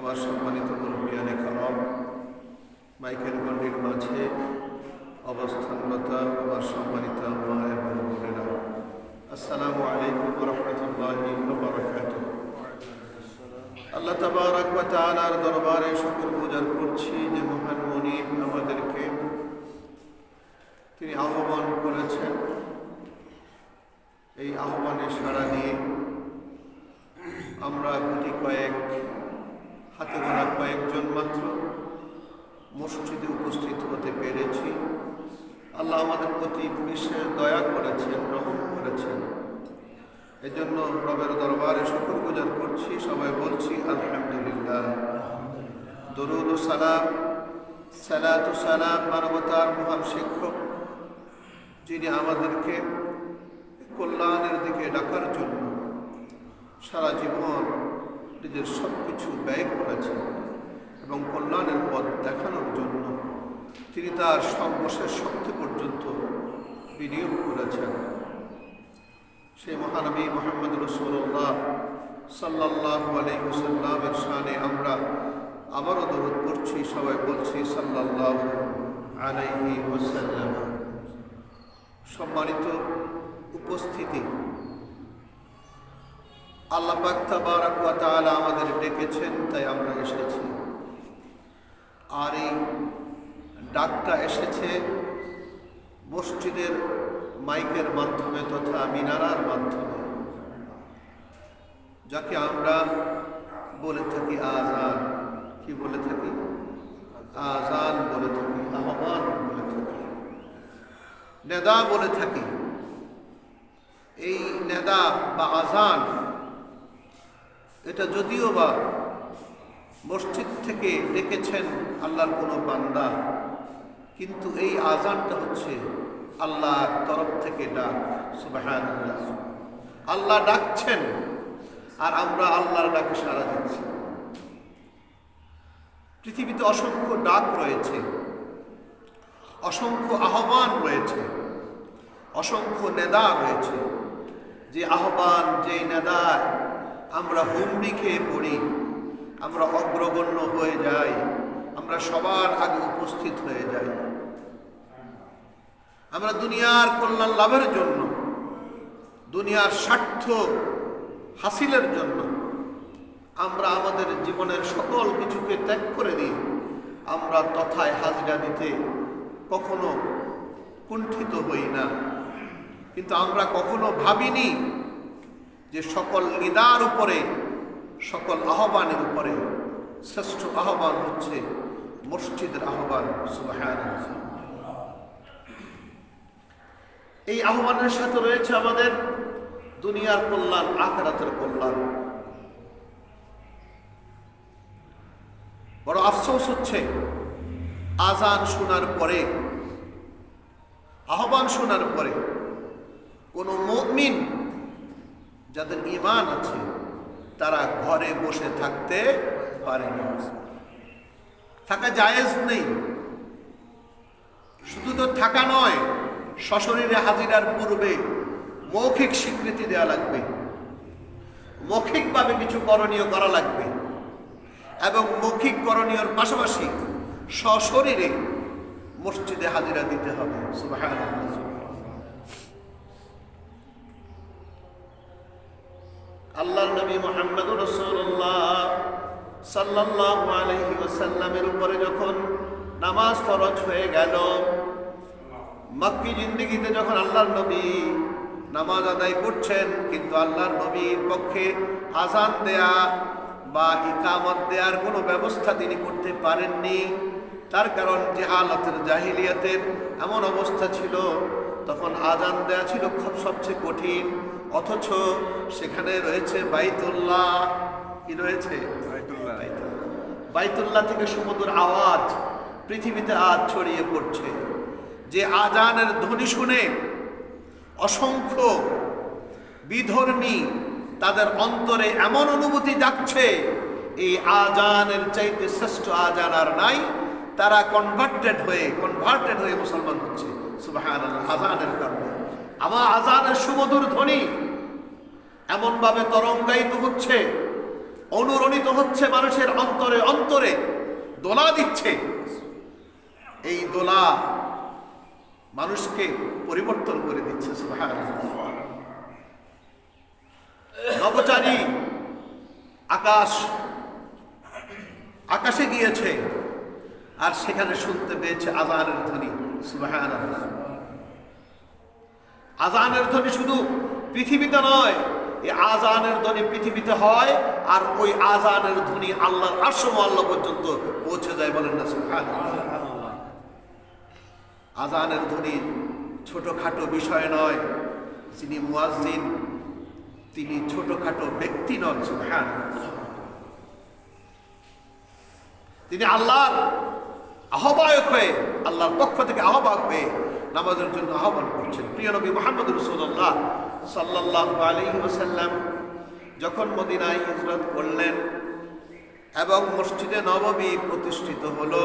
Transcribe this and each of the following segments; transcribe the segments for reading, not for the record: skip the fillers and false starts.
আমার সম্মানিত মুরব্বিয়ানে কারাম, মাইকের গণ্ডির মাঝে অবস্থানরত আমার সম্মানিত মা এবং বোনেরা, আসসালামু আলাইকুম ওয়া রাহমাতুল্লাহি ওয়া বারাকাতুহু। আল্লাহ তাবারাক ওয়া তাআলার দরবারে শুকর গুজার করছি যে মহান মুনিব আমাদেরকে তিনি আহ্বান করেছেন। এই আহ্বানে সাড়া দিয়ে আমরা হাতে গোনা কয়েকজন মাত্র মসজিদে উপস্থিত হতে পেরেছি। আল্লাহ আমাদের প্রতি বিশেষ দয়া করেছেন, রহম করেছেন। এজন্য রবের দরবারে শুকর গুজার করছি। সবাই বলছি আলহামদুলিল্লাহ। দরুদ ও সালাম, সালাতু সালাম মানবতার মহান শিক্ষক, যিনি আমাদেরকে কল্যাণের দিকে ডাকার জন্য সারা জীবন নিজের সব কিছু ব্যয় করেছেন এবং কল্যাণের পথ দেখানোর জন্য তিনি তার সর্বশেষ শক্তি পর্যন্ত বিনিয়োগ করেছেন। সেই মহানবী মুহাম্মদ রাসূলুল্লাহ সাল্লাল্লাহু আলাইহি ওয়াসাল্লামের শানে আমরা আবারও দরুদ পড়ছি। সবাই বলছি সাল্লাল্লাহু আলাইহি ওয়াসাল্লাম। সম্মানিত উপস্থিতি, আল্লাহ পাক তাবারাক ওয়া তাআলা আমাদের ডেকেছেন, তাই আমরা এসেছি। আর এই ডাকটা এসেছে মসজিদের মাইকের মাধ্যমে তথা মিনারার মাধ্যমে, যাকে আমরা বলে থাকি আযান। কি বলে থাকি? আযান বলে থাকি, আহ্বান বলে থাকি, নেদা বলে থাকি। এই নেদা বা আযান এটা যদিও বা মসজিদ থেকে ডেকেছেন আল্লাহর কোনো বান্দা, কিন্তু এই আযানটা হচ্ছে আল্লাহর তরফ থেকে ডাক। সুবহানাল্লাহ। আল্লাহ ডাকছেন আর আমরা আল্লাহর ডাকে সাড়া দিচ্ছি। পৃথিবীতে অসংখ্য ডাক রয়েছে, অসংখ্য আহ্বান রয়েছে, অসংখ্য নেদা রয়েছে। যে আহ্বান, যে নেদায় আমরা হুমড়ি খেয়ে পড়ি, আমরা অগ্রগণ্য হয়ে যাই, আমরা সবার আগে উপস্থিত হয়ে যাই। আমরা দুনিয়ার কল্যাণ লাভের জন্য, দুনিয়ার স্বার্থ হাসিলের জন্য আমরা আমাদের জীবনের সকল কিছুকে ত্যাগ করে দিই। আমরা তথায় হাজিরা দিতে কখনো কুণ্ঠিত হই না, কিন্তু আমরা কখনো ভাবিনি যে সকল নিদার উপরে, সকল আহ্বানের উপরে শ্রেষ্ঠ আহ্বান হচ্ছে মসজিদের আহ্বান। সুবহানাল্লাহ। এই আহ্বানের সাথে রয়েছে আমাদের দুনিয়ার কল্যাণ, আখিরাতের কল্যাণ। বড় আফসোস হচ্ছে আযান শোনার পরে, আহ্বান শোনার পরে কোন মুমিন যাদের ঈমান আছে তারা ঘরে বসে থাকতে পারে না, থাকা জায়েজ নেই। শুধু তো থাকা নয়, সশরীরে হাজিরার পূর্বে মৌখিক স্বীকৃতি দেওয়া লাগবে, মৌখিকভাবে কিছু করণীয় করা লাগবে এবং মৌখিক করণীয়র পাশাপাশি সশরীরে মসজিদে হাজিরা দিতে হবে। সুবহানাল্লাহ। আল্লাহর নবী মুহাম্মদুর রাসূলুল্লাহ সাল্লাল্লাহু আলাইহি ওয়াসাল্লামের উপরে যখন নামাজ ফরজ হয়ে গেল, মক্কি জিন্দেগিতে যখন আল্লাহর নবী নামাজ আদায় করছেন, কিন্তু আল্লাহর নবীর পক্ষে আযান দেয়া বা ইকামত দেওয়ার কোনো ব্যবস্থা তিনি করতে পারেননি। তার কারণ জাহালাতের, জাহিলিয়াতের এমন অবস্থা ছিল, তখন আযান দেয়া ছিল খুব সবচেয়ে কঠিন। অথচ সেখানে রয়েছে বাইতুল্লাহ। কি রয়েছে? বাইতুল্লাহ থেকে সুমধুর আওয়াজ পৃথিবীতে আজ ছড়িয়ে পড়ছে। যে আযানের ধ্বনি শুনে অসংখ্য বিধর্মী তাদের অন্তরে এমন অনুভূতি যাচ্ছে, এই আযানের চাইতে শ্রেষ্ঠ আযান আর নাই। তারা কনভার্টেড হয়ে মুসলমান হচ্ছে। সুবহানাল্লাহ। আযানের কারণে আমার আযানের সুমধুর ধ্বনি এমনভাবে তরঙ্গায়িত হচ্ছে, অনুরণিত হচ্ছে মানুষের অন্তরে অন্তরে, দোলা দিচ্ছে। এই দোলা মানুষকে পরিবর্তন করে দিচ্ছে। সুবহানাল্লাহ। নভোচারী আকাশে গিয়েছে, আর সেখানে শুনতে পেয়েছে আযানের ধ্বনি। সুবহানাল্লাহ। আযানের ধ্বনি শুধু পৃথিবীতে নয়, এই আযানের ধ্বনি পৃথিবীতে হয়, আর ওই আযানের ধ্বনি আল্লাহর আরশ মুআল্লা পর্যন্ত পৌঁছে যায়। বলেন না সুবহানাল্লাহ। আযানের ধ্বনি ছোটখাটো বিষয় নয়। যিনি মুয়াজ্জিন তিনি ছোটখাটো ব্যক্তি নন। সুবহানাল্লাহ। তিনি আল্লাহর আহ্বায়ক হয়ে, আল্লাহর পক্ষ থেকে আহ্বায়ক হয়ে নামাজের জন্য আহ্বান করছেন। প্রিয় নবী মুহাম্মদ রাসূলুল্লাহ সাল্লাল্লাহু আলাইহি ওয়াসাল্লাম যখন মদিনায় হিজরত করলেন এবং মসজিদে নববী প্রতিষ্ঠিত হলো,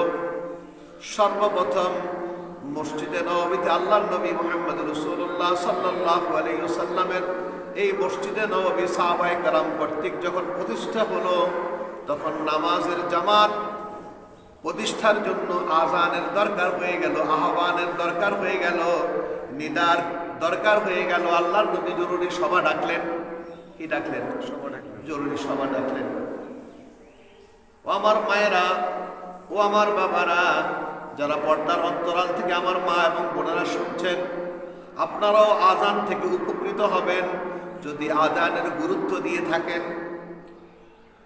সর্বপ্রথম মসজিদে নববীতে আল্লাহর নবী মুহাম্মদ রাসূলুল্লাহ সাল্লাল্লাহু আলাইহি ওয়াসাল্লামের এই মসজিদে নববী সাহাবায়ে কেরাম কর্তৃক যখন প্রতিষ্ঠা হলো, তখন নামাজের জামাত প্রতিষ্ঠার জন্য আযানের দরকার হয়ে গেল, আহ্বানের দরকার হয়ে গেল, নিদার দরকার হয়ে গেল। আল্লাহর নবী জরুরি সভা ডাকলেন। কি ডাকলেন? জরুরি সভা ডাকলেন। ও আমার মায়েরা, ও আমার বাবারা, যারা পর্দার অন্তরাল থেকে আমার মা এবং বোনেরা শুনছেন, আপনারাও আযান থেকে উপকৃত হবেন যদি আযানের গুরুত্ব দিয়ে থাকেন।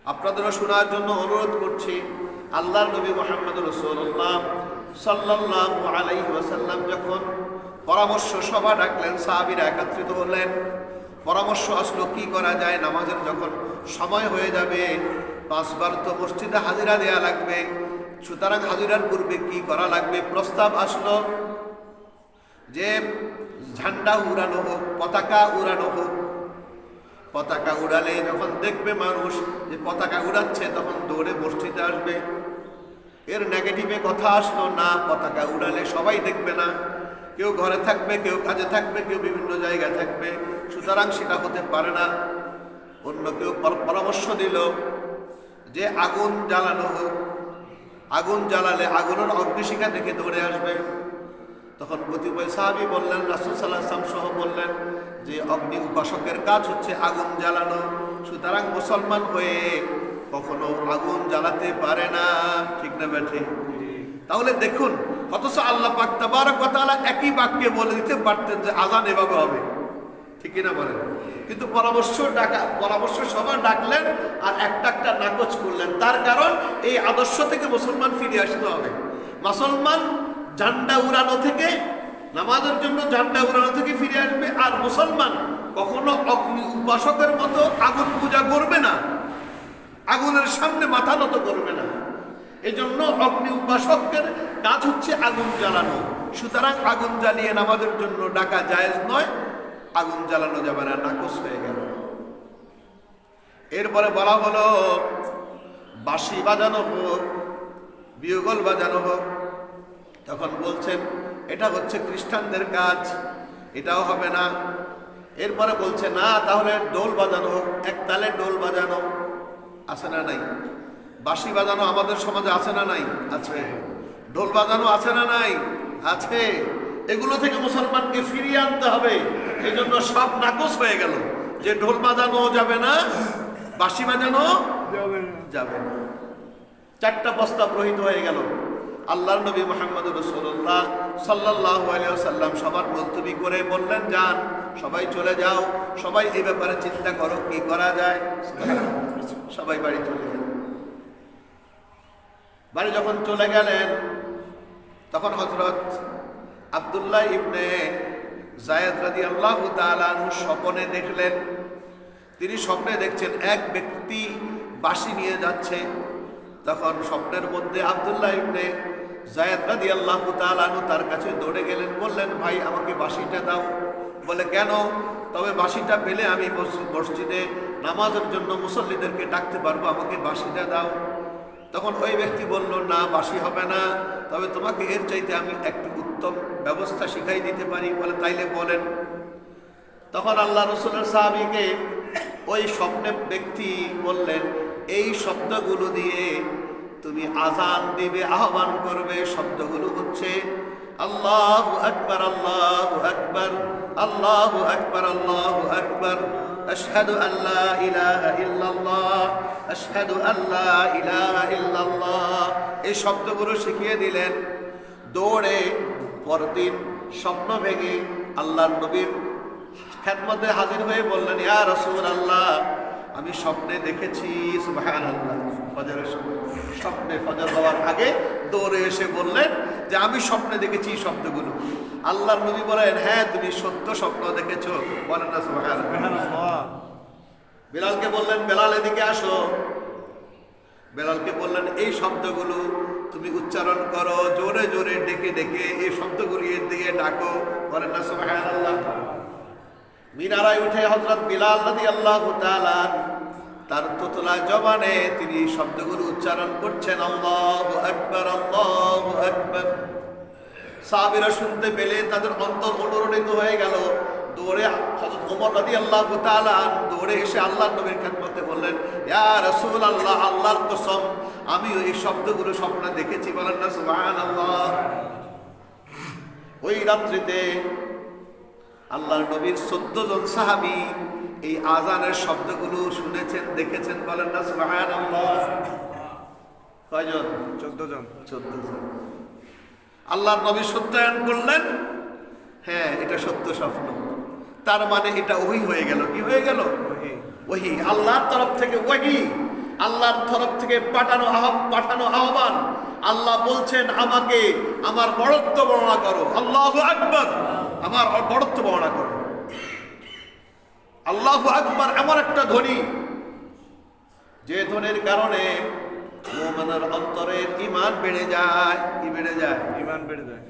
আপনাদেরও শোনার জন্য অনুরোধ করছি। আল্লাহর নবী মুহাম্মদ রাসূলুল্লাহ সাল্লাল্লাহু আলাইহি ওয়াসাল্লাম যখন পরামর্শ সভা ডাকলেন, সাহাবীরা একত্রিত হলেন। পরামর্শ আসলো কি করা যায়। নামাজের যখন সময় হয়ে যাবে, 5 বার তো মসজিদে হাজিরা দেয়া লাগবে, সুতরাং হাজিরার পূর্বে কি করা লাগবে। প্রস্তাব আসলো যে ঝান্ডা উড়ানো হোক, পতাকা উড়ানো হোক। পতাকা উড়ালে যখন দেখবে মানুষ যে পতাকা উড়াচ্ছে, তখন দৌড়ে মসজিদে আসবে। এর নেগেটিভে কথা আসলো না, পতাকা উড়ালে সবাই দেখবে না, কেউ ঘরে থাকবে, কেউ কাজে থাকবে, কেউ বিভিন্ন জায়গায় থাকবে, সুতরাং সেটা হতে পারে না। অন্য কেউ পরামর্শ দিল যে আগুন জ্বালানো হোক, আগুন জ্বালালে আগুনের অগ্নিশিখা দেখে দৌড়ে আসবে। তখন কতিপয় সাহাবী বললেন, রাসূল সাল্লাল্লাহু আলাইহি ওয়াসাল্লাম সহ বললেন যে অগ্নি উপাসকের কাজ হচ্ছে আগুন জ্বালানো, সুতরাং মুসলমান হয়ে কখনো আগুন জ্বালাতে পারে না। ঠিক না বেঠে? তাহলে দেখুন, অথচ আল্লাহ পাক তাবারক ওয়া তাআলা একই বাক্যে বলে দিতে পারতেন যে আযান এভাবে হবে। ঠিক না বলেন? কিন্তু পরামর্শ সভা ডাকলেন আর একটা একটা নাকচ করলেন। তার কারণ এই আদর্শ থেকে মুসলমান ফিরে আসতে হবে। মুসলমান ঝান্ডা উড়ানো থেকে, নামাজের জন্য ঝান্ডা উড়ানো থেকে ফিরে আসবে। আর মুসলমান কখনো অগ্নি উপাসকের মতো আগুন পূজা করবে না, আগুনের সামনে মাথা নত করবে না। এই জন্য অগ্নি উপাসকের কাজ হচ্ছে আগুন জ্বালানো। সুতরাং আগুন জ্বালিয়ে নামাজের জন্য ডাকা জায়েজ নয়, আগুন জ্বালানো যাবে না। নাকচ হয়ে গেল। এরপরে বলা হলো বাঁশি বাজানো হোক, বিয়গল বাজানো হোক। তখন বলছেন এটা হচ্ছে খ্রিস্টানদের কাজ, এটাও হবে না। এরপরে বলছে না, তাহলে ডোল বাজানো হোক, এক তালে ডোল বাজানো। আছে না নাই? বাঁশি বাজানো আমাদের সমাজে আছে না নাই? আছে। ঢোল বাজানো আছে না নাই? আছে। এগুলো থেকে মুসলমানকে ফিরিয়ে আনতে হবে। এই জন্য সব নাকচ হয়ে গেল যে ঢোল বাজানো যাবে না, বাঁশি বাজানো যাবে না। 4টা প্রস্তাব রহিত হয়ে গেল। আল্লাহর নবী মুহাম্মদ রাসূলুল্লাহ সাল্লাল্লাহু আলাইহি ওয়াসাল্লাম সবার মুলতবি করে বললেন, যান সবাই চলে যাও, সবাই এই ব্যাপারে চিন্তা করো কি করা যায়। সবাই বাড়ি চলে গেলেন। বাড়ি যখন চলে গেলেন, তখন হযরত আব্দুল্লাহ ইবনে যায়েদ রাদিয়াল্লাহু তাআলা আনহু স্বপ্নে দেখলেন। তিনি স্বপ্নে দেখছেন এক ব্যক্তি বাঁশি নিয়ে যাচ্ছে। তখন স্বপ্নের মধ্যে আব্দুল্লাহ ইবনে যায়েদ রাদিয়াল্লাহু তাআলা আনহু তার কাছে দৌড়ে গেলেন, বললেন, ভাই আমাকে বাঁশিটা দাও। বলে, কেন? তবে বাঁশিটা পেলে আমি মসজিদে নামাজের জন্য মুসল্লিদেরকে ডাকতে পারবো, আমাকে বাঁশিটা দাও। তখন ওই ব্যক্তি বলল, না বাঁশি হবে না, তবে তোমাকে এর চাইতে আমি একটু উত্তম ব্যবস্থা শিখাই দিতে পারি। বলে, তাইলে বলেন। তখন আল্লাহ রাসূলের সাহাবীকে ওই স্বপ্নে ব্যক্তি বললেন, এই শব্দগুলো দিয়ে তুমি আযান দিবে, আহ্বান করবে। শব্দগুলো হচ্ছে আল্লাহু আকবার, আল্লাহু আকবার, আল্লাহু আকবার, আল্লাহু আকবার, আশহাদু আল্লা ইলাহা ইল্লাল্লাহ, আশহাদু আল্লা ইলাহা ইল্লাল্লাহ। এই শব্দগুলো শিখিয়ে দিলেন। দৌড়ে পরদিন স্বপ্ন ভেঙে আল্লাহর নবীর খেদমতে হাজির হয়ে বললেন, ইয়া রাসূলুল্লাহ, আমি স্বপ্নে দেখেছি। সুবহানাল্লাহ। ফজরের সময় স্বপ্নে, ফজর হওয়ার আগে দৌড়ে এসে বললেন যে আমি স্বপ্নে দেখেছি শব্দগুলো। আল্লাহর নবী বলেন, হ্যাঁ তুমি সত্য স্বপ্ন দেখেছো। বলেন না সুবহানাল্লাহ। বেলালকে বললেন, বেলাল এদিকে আসো। বেলালকে বললেন, এই শব্দগুলো তুমি উচ্চারণ করো, জোরে জোরে ডেকে ডেকে এই শব্দগুলি দিয়ে ডাকো। বলেন না সুবহানাল্লাহ। মিনারায় উঠে হযরত বিলাল রাদিয়াল্লাহু তাআলা তার তোতলা জবানে তিনি শব্দগুলো উচ্চারণ করছেন, আল্লাহু আকবার, আল্লাহু আকবার। সাহাবীরা শুনতে পেলে তাদের অন্তর অনুরণিত হয়ে গেল। দৌড়ে হযরত ওমর রাদিয়াল্লাহু তাআলা দৌড়ে এসে আল্লাহর নবীর খেদমতে বললেন, ইয়া রাসূলুল্লাহ, আল্লাহর কসম আমি এই শব্দগুলো স্বপ্নে দেখেছি। বলেন না সুবহানাল্লাহ। ওই রাত্রিতে আল্লাহর নবীর 14 জন সাহাবী এই আযানের শব্দগুলো শুনেছেন, দেখেছেন। বলেন না সুবহানাল্লাহ। কয়জন? 14 জন। 14 জন। আল্লাহর নবী সত্যায়ন করলেন, হ্যাঁ এটা সত্য স্বপ্ন। তার মানে এটা ওহী হয়ে গেল। কি হয়ে গেল? ওহী। আল্লাহর তরফ থেকে ওহী, আল্লাহর তরফ থেকে পাঠানো আহ্বান। আল্লাহ বলছেন আমাকে আমার বড়ত্ব বর্ণনা করো। আল্লাহু আকবার, আমার বড়ত্ব বর্ণনা করো। আল্লাহু আকবার এমন একটা ধ্বনি, যে ধ্বনির কারণে মুমিনের অন্তরের ঈমান বেড়ে যায়। কি বেড়ে যায়? ঈমান বেড়ে যায়।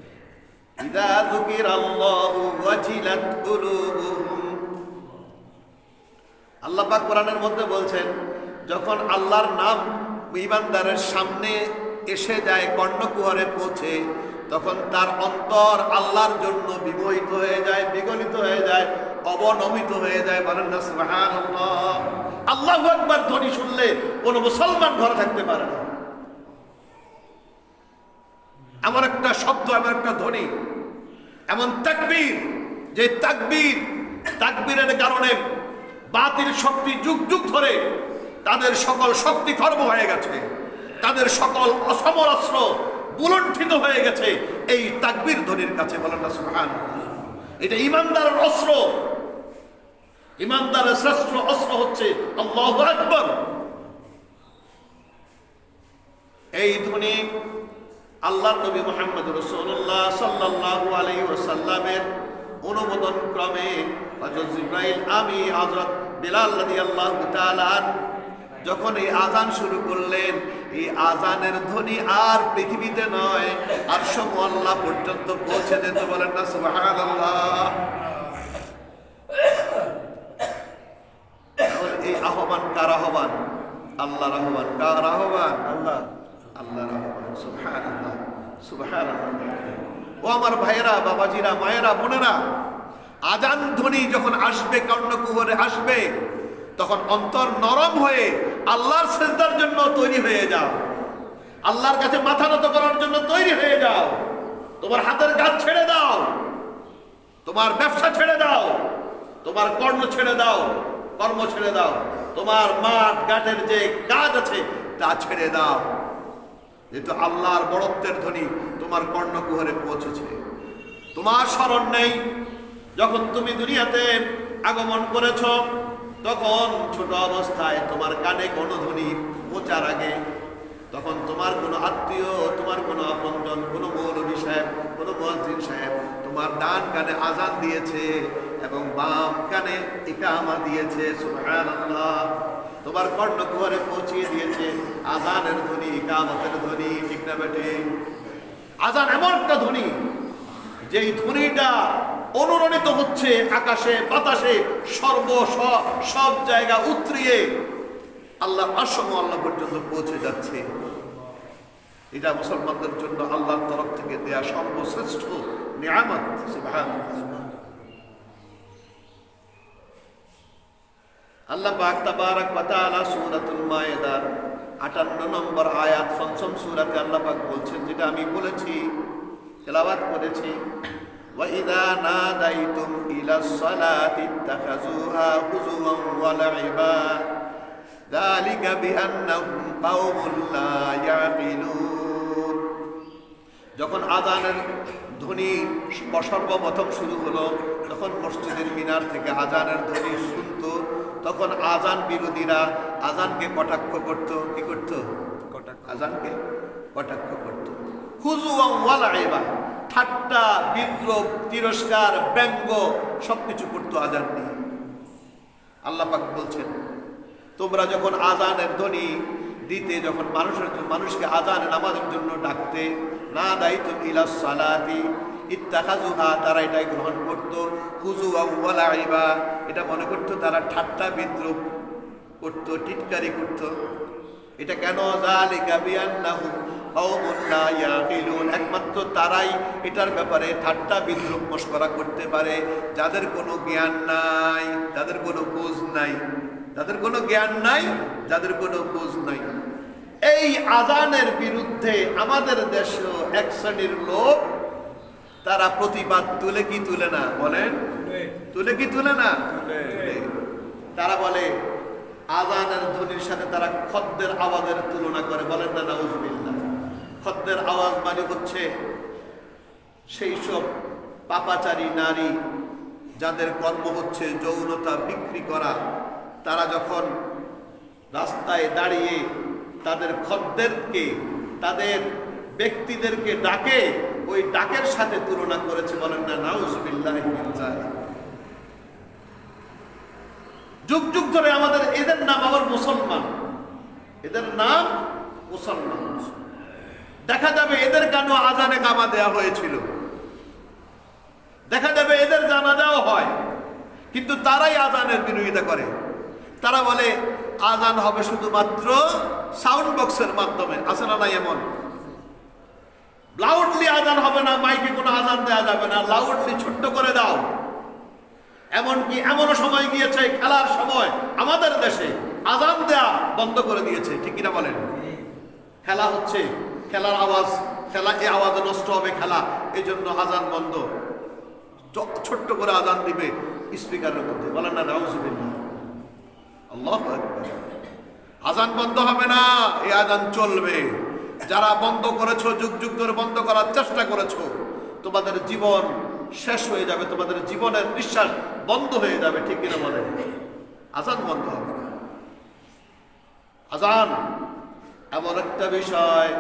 ইযা যুকিরাল্লাহু ওয়াজিলাত কুলুবুহুম। আল্লাহ পাক কোরআনের মধ্যে বলছেন, যখন আল্লাহর নাম ঈমানদারের সামনে এসে যায়, কর্ণকুহরে পৌঁছে, তখন তার অন্তর আল্লাহর জন্য বিমোহিত হয়ে যায়, বিগলিত হয়ে যায়, অবনমিত হয়ে যায়। বলেন না সুবহানাল্লাহ। আল্লাহু আকবার ধ্বনি শুনলে কোন মুসলমান ঘরে থাকতে পারে না। এমন একটা শব্দ, এমন একটা ধ্বনি, এমন তাকবীর, যে তাকবীরের কারণে বাতিল শক্তি যুগ যুগ ধরে তাদের সকল শক্তি খর্ব হয়ে গেছে, তাদের সকল অসমর অস্ত্র বুলণ্ঠিত হয়ে গেছে এই তাকবীর ধ্বনির কাছে। বলেন না সুবহানাল্লাহ। এটা ঈমানদারের অস্ত্র। ঈমানদারের শ্রেষ্ঠ অস্ত্র হচ্ছে আল্লাহু আকবার। এই ধ্বনি আল্লাহর নবী মুহাম্মদ রাসূলুল্লাহ সাল্লাল্লাহু আলাইহি ওয়াসাল্লামের অনুমোদন ক্রমে হযরত জিবরাইল আমিন হযরত বিলাল রাদিয়াল্লাহু তাআলা যখন এই আযান শুরু করলেন, এই আযানের ধ্বনি আর পৃথিবীতে নয়, আরশ মুআল্লা পর্যন্ত পৌঁছে যেত। বলেন না সুবহানাল্লাহ। এই আহ্বান কার আহ্বান? আল্লাহর আহ্বান। কার আহ্বান? আল্লাহর আহ্বান। সুবহানাল্লাহ, সুবহানাল্লাহ। ও আমার ভাইয়েরা, বাবাজিরা, মায়েরা, বোনেরা, আযান ধ্বনি যখন আসবে, কর্ণকুহরে আসবে, তখন অন্তর নরম হয়ে আল্লাহর সিজদার জন্য তৈরি হয়ে যাও। আল্লাহর কাছে মাথা নত করার জন্য তৈরি হয়ে যাও। তোমার হাতের কাজ ছেড়ে দাও, তোমার ব্যবসা ছেড়ে দাও, তোমার কর্ম ছেড়ে দাও, তোমার মাঠ ঘাটের যে কাজ আছে তা ছেড়ে দাও। যেহেতু আল্লাহর বড়ত্বের ধ্বনি তোমার কর্ণকুহরে পৌঁছেছে। তোমার স্মরণ নেই যখন তুমি দুনিয়াতে আগমন করেছ, তখন ছোট অবস্থায় তোমার কানে কোনো ধ্বনি পৌঁছার আগে তখন তোমার কোনো আত্মীয়, তোমার কোনো আপনজন, কোনো মৌলভী সাহেব, কোনো মুয়াজ্জিন সাহেব তোমার ডান কানে আযান দিয়েছে এবং বাম কানে ইকামা দিয়েছে। সুবহানাল্লাহ। তোমার কর্ণকুহরে পৌঁছিয়ে দিয়েছে আযানের ধ্বনি, ইকামতের ধ্বনি। ঠিক না বেটে? আযান এমন একটা ধ্বনি, যেই ধ্বনিটা অনুরণিত হচ্ছে আকাশে বাতাসে, সব জায়গা উতরিয়ে আল্লাহর আরশ মুআল্লা পর্যন্ত পৌঁছে যাচ্ছে। এটা মুসলমানদের জন্য আল্লাহর তরফ থেকে দেয়া সর্বশ্রেষ্ঠ নিয়ামত। সুবহানাল্লাহ। আল্লাহ পাক তাবারাক ওয়া তাআলা সূরাতুল মায়েদার 58 নম্বর আয়াত পঞ্চম সূরাতে আল্লাহ পাক বলছেন, যেটা আমি বলেছি, তেলাওয়াত করেছি, ওয়া ইযা নাদাইতুম ইলাস সালাতি ইত্তাখাযুহা হুজুওয়ান ওয়া লাইবা যালিকা বিআন্নাহুম কাওমুন লা ইয়াকিলুন। যখন আযানের ধ্বনি সর্বপ্রথম শুরু হলো, তখন মসজিদের মিনার থেকে আযানের ধ্বনি শুনতো, তখন আযান বিরোধীরা আযানকে কটাক্ষ করত। কি করত? আযানকে কটাক্ষ করত। হুজুওয়ান ওয়া লাইবা, ঠাট্টা, বিদ্রূপ, তিরস্কার, ব্যঙ্গ সবকিছু করতো আযান নিয়ে। আল্লাহ পাক বলছেন, তোমরা যখন আযানের ধ্বনি দিতে, যখন মানুষকে আযানে নামাজের জন্য ডাকতে, না দাইতুম ইলাস সালাতি ইত্তাখাযুহা, তারা এটাই গ্রহণ করত, হুজুওয়ান ওয়া লাইবা, এটা মনে করত তারা ঠাট্টা বিদ্রূপ করত, টিটকারি করত। এটা কেন? যালিকা বিআন্নাহুম কাওমুন লা ইয়াকিলুন, একমাত্র তারাই এটার ব্যাপারে ঠাট্টা বিদ্রূপ মশকরা করতে পারে যাদের কোনো জ্ঞান নাই, যাদের কোনো বুঝ নাই, যাদের কোনো জ্ঞান নাই, যাদের কোনো বুঝ নাই। এই আযানের বিরুদ্ধে আমাদের দেশেও এক শ্রেণীর লোক, তারা প্রতিবাদ তুলে কি তুলে না? বলেন, তুলে কি তুলে না? তারা বলে আযানের ধ্বনির সাথে তারা খদ্দের আওয়াজের তুলনা করে। বলেন না নাউজুবিল্লাহ। খদ্দের আওয়াজ মানে হচ্ছে সেই সব পাপাচারী নারী যাদের কর্ম হচ্ছে যৌনতা বিক্রি করা, তারা যখন রাস্তায় দাঁড়িয়ে তাদের খদ্দেরকে, তাদের ব্যক্তিদেরকে ডাকে, ওই ডাকের সাথে তুলনা করেছে। বলেন না নাউজুবিল্লাহ। যুগ যুগ ধরে আমাদের এদের নাম আবার মুসলমান, এদের নাম মুসলমান। দেখা যাবে এদের কেন আযানে কামা দেওয়া হয়েছিল, দেখা যাবে এদের জানাজাও হয়, কিন্তু তারাই আযানের বিরোধিতা করে। তারা বলে আযান হবে শুধুমাত্র সাউন্ড বক্সের মাধ্যমে। আছে না নাই এমন? লাউডলি আযান হবে না, মাইকে কোনো আযান দেওয়া যাবে না, লাউডলি ছোট্ট করে দাও। এমনকি এমনও সময় গিয়েছে, খেলার সময় আমাদের দেশে আযান দেয়া বন্ধ করে দিয়েছে। ঠিক কিনা বলেন? খেলা হচ্ছে, খেলার আওয়াজ, খেলা এই আওয়াজে নষ্ট হবে খেলা, এই জন্য আযান বন্ধ, ছোট্ট করে আযান দিবে স্পিকারের মধ্যে। বলেন না নাউজুবিল্লাহ। আল্লাহু আকবার। আযান বন্ধ হবে না, এই আযান চলবে। যারা বন্ধ করেছো, যুগ যুগ ধরে বন্ধ করার চেষ্টা করেছো, তোমাদের জীবন শেষ হয়ে যাবে, তোমাদের জীবনের নিঃশ্বাস বন্ধ হয়ে যাবে। ঠিক কিনা বলেন? আযান বন্ধ হবে না। আযান এমন একটা বিষয়,